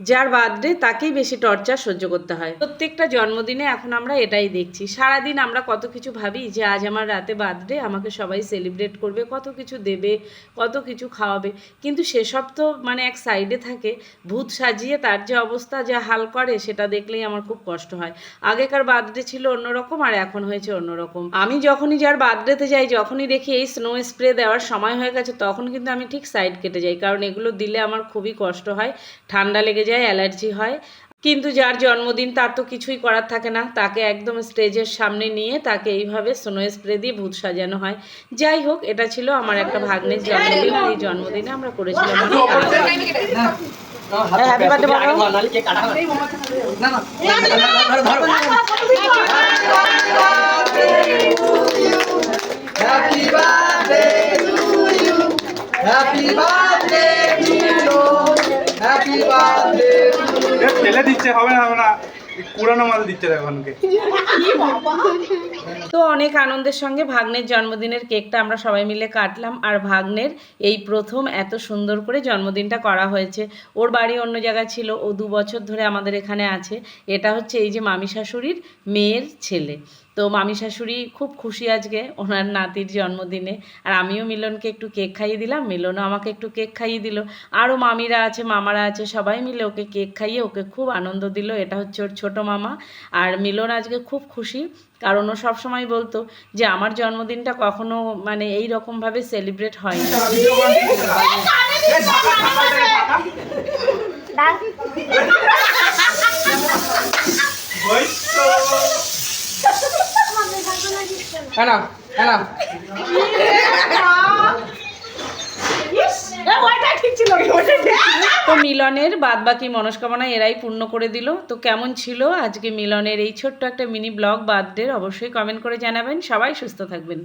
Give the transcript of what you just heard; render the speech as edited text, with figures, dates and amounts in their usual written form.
যার বার্থডে তাকেই বেশি টর্চার সহ্য করতে হয়। প্রত্যেকটা জন্মদিনে এখন আমরা এটাই দেখছি। সারাদিন আমরা কত কিছু ভাবি যে আজ আমার রাতে বার্থডে, আমাকে সবাই সেলিব্রেট করবে, কত কিছু দেবে, কত কিছু খাওয়াবে, কিন্তু সেসব তো মানে এক সাইডে থাকে। ভূত সাজিয়ে তার যে অবস্থা, যা হাল করে, সেটা দেখলেই আমার খুব কষ্ট হয়। আগেকার বার্থডে ছিল অন্যরকম আর এখন হয়েছে অন্যরকম। আমি যখনই যার বার্থডেতে যাই, যখনই দেখি এই স্নো স্প্রে দেওয়ার সময় হয়ে গেছে, তখন কিন্তু আমি ঠিক সাইড কেটে যাই, কারণ এগুলো দিলে আমার খুবই কষ্ট হয়, ঠান্ডা লেগে যায়, অ্যালার্জি হয়। কিন্তু যার জন্মদিন তার তো কিছুই করার থাকে না, তাকে একদম স্টেজের সামনে নিয়ে তাকে এইভাবে স্নো স্প্রে দিয়ে ভূত সাজানো হয়। যাই হোক, এটা ছিল আমার একটা ভাগ্নের জন্মদিন, আর এই জন্মদিনে আমরা করেছিলাম হ্যাপি বার্থডে ফেলে দিচ্ছে, হবে না হবে না, পুরানো মাল দিচ্ছে এখনকে। তো অনেক আনন্দের সঙ্গে ভাগ্নের জন্মদিনের কেকটা আমরা সবাই মিলে কাটলাম। আর ভাগ্নের এই প্রথম এত সুন্দর করে জন্মদিনটা করা হয়েছে। ওর বাড়ি অন্য জায়গায় ছিল, ও 2 বছর ধরে আমাদের এখানে আছে। এটা হচ্ছে এই যে মামি শাশুড়ির মেয়ের ছেলে। তো মামি শাশুড়ি খুব খুশি আজকে ওনার নাতির জন্মদিনে। আর আমিও মিলনকে একটু কেক খাইয়ে দিলাম, মিলনও আমাকে একটু কেক খাইয়ে দিল। আরও মামিরা আছে, মামারা আছে, সবাই মিলে ওকে কেক খাইয়ে ওকে খুব আনন্দ দিল। এটা হচ্ছে ওর ছোটো মামা। আর মিলন আজকে খুব খুশি, কারণ ও সবসময় বলতো যে আমার জন্মদিনটা কখনো মানে এই রকমভাবে সেলিব্রেট হয় না। তো মিলনের বাদবাকি মনস্কামনা এরাই পূর্ণ করে দিল। তো কেমন ছিল আজকে মিলনের এই ছোট্ট একটা মিনি ব্লগ বার্থডের, অবশ্যই কমেন্ট করে জানাবেন। সবাই সুস্থ থাকবেন।